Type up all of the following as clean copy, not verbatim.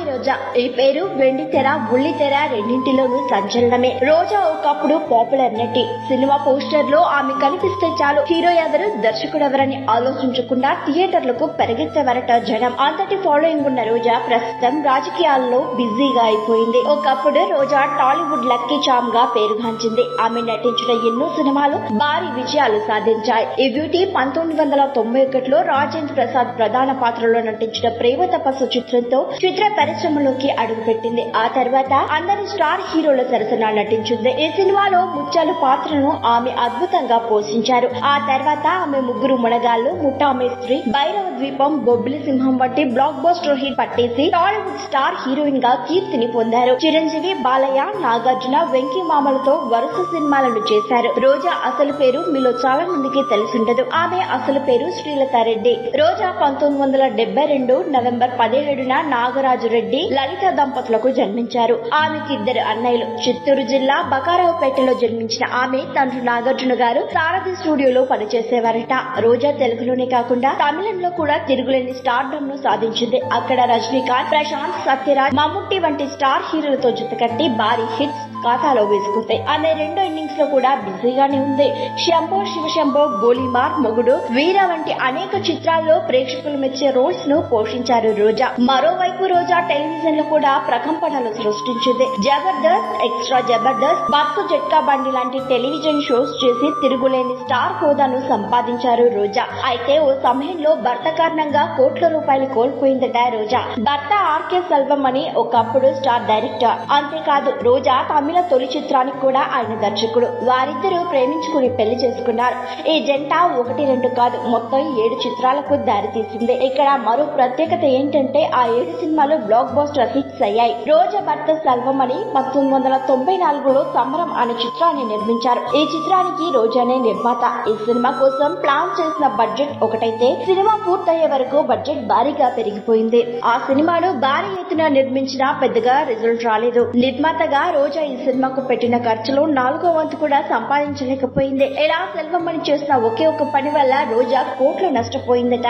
రోజా ఈ పేరు వెండి తెర బుల్లి తెర రెండింటిలోనూ సంచలనమే. రోజా ఒకప్పుడు పాపులర్ నటి. సినిమా పోస్టర్ లో ఆమె కనిపిస్తే చాలు హీరో ఎవరు దర్శకుడు ఎవరని ఆలోచించకుండా థియేటర్లకు పరిగెత్తేవరట జనం. అంతటి ఫాలోయింగ్ ఉన్న రోజా ప్రస్తుతం రాజకీయాల్లో బిజీగా అయిపోయింది. ఒకప్పుడు రోజా టాలీవుడ్ లక్కీ చామ్ గా పేరుగాంచింది. ఆమె నటించిన ఎన్నో సినిమాలు భారీ విజయాలు సాధించాయి. ఈ బ్యూటీ 1991లో రాజేంద్ర ప్రసాద్ ప్రధాన పాత్రలో నటించిన ప్రేమ తపస్సు చిత్రంతో చిత్ర పరిశ్రమలోకి అడుగుపెట్టింది. ఆ తర్వాత అందరి స్టార్ హీరోల సరసన నటించింది. ఈ సినిమాలో ముత్యాలు పాత్రను ఆమె అద్భుతంగా పోషించారు. ఆ తర్వాత ఆమె ముగ్గురు మునగాళ్లు, ముఠా మేస్త్రి, భైరవ ద్వీపం, బొబ్బిలి సింహం వంటి బ్లాక్ బస్టర్ హిట్ పట్టేసి టాలీవుడ్ స్టార్ హీరోయిన్ గా కీర్తిని పొందారు. చిరంజీవి, బాలయ్య, నాగార్జున, వెంకీ మామలతో వరుస సినిమాలను చేశారు. రోజా అసలు పేరు మీలో చాలా మందికి తెలిసుండదు. ఆమె అసలు పేరు శ్రీలతారెడ్డి. రోజా 1972 నవంబర్ 17న నాగరాజు రెడ్డి, లలిత దంపతులకు జన్మించారు. ఆమెకి ఇద్దరు అన్నయ్యలు. చిత్తూరు జిల్లా బకారావుపేటలో జన్మించిన ఆమె తండ్రి నాగార్జున గారు సారథి స్టూడియోలో పనిచేసేవారట. రోజా తెలుగులోనే కాకుండా తమిళంలో కూడా తిరుగులేని స్టార్డమ్ ను సాధించింది. అక్కడ రజనీకాంత్, ప్రశాంత్, సత్యరాజ్, మమ్ముట్టి వంటి స్టార్ హీరోలతో జతకట్టి భారీ హిట్స్ ఖాతాలో వేసుకుంది. ఆమె రెండో ఇన్నింగ్స్ లో కూడా బిజీగానే ఉంది. శంభో శివశంభో, గోలీమార్, మొగుడు, వీర వంటి అనేక చిత్రాల్లో ప్రేక్షకులు మెచ్చే రోల్స్ ను పోషించారు రోజా. మరోవైపు రోజా టెలివిజన్ లో కూడా ప్రకంపనలు సృష్టించింది. జబర్దస్త్, ఎక్స్ట్రా జబర్దస్త్, బస్సు జట్కా బండి లాంటి టెలివిజన్ షోస్ చేసి తిరుగులేని స్టార్ హోదాను సంపాదించారు రోజా. అయితే ఓ సమయంలో భర్త కారణంగా కోట్ల రూపాయలు కోల్పోయిందట రోజా. భర్త ఆర్కే సెల్వం అని ఒకప్పుడు స్టార్ డైరెక్టర్. అంతేకాదు రోజా తమిళ తొలి చిత్రానికి కూడా ఆయన దర్శకుడు. వారిద్దరూ ప్రేమించుకుని పెళ్లి చేసుకున్నారు. ఈ జంట 1-2 కాదు మొత్తం 7 చిత్రాలకు దారితీసింది. ఇక్కడ మరో ప్రత్యేకత ఏంటంటే ఆ 7 సినిమాలు బ్లాక్ బస్టర్ హిట్స్ అయ్యాయి. రోజా భర్త సెల్వం అని 1994లో సమరం అనే చిత్రాన్ని నిర్మించారు. ఈ చిత్రానికి రోజానే నిర్మాత. ఈ సినిమా కోసం ప్లాన్ చేసిన బడ్జెట్ ఒకటైతే సినిమా పూర్తయ్యే వరకు బడ్జెట్ భారీగా పెరిగిపోయింది. ఆ సినిమాను భారీ ఎత్తున నిర్మించినా పెద్దగా రిజల్ట్ రాలేదు. నిర్మాతగా రోజా ఈ సినిమాకు పెట్టిన ఖర్చులో 4వ వంతు కూడా సంపాదించలేకపోయింది. ఇలా సెల్వమణి చేసిన ఒకే ఒక పని వల్ల రోజా కోట్లు నష్టపోయిందట.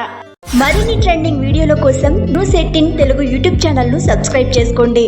మరిన్ని ట్రెండింగ్ వీడియోల కోసం న్యూస్ 18 తెలుగు యూట్యూబ్ ఛానల్ ను సబ్స్క్రైబ్ చేసుకోండి.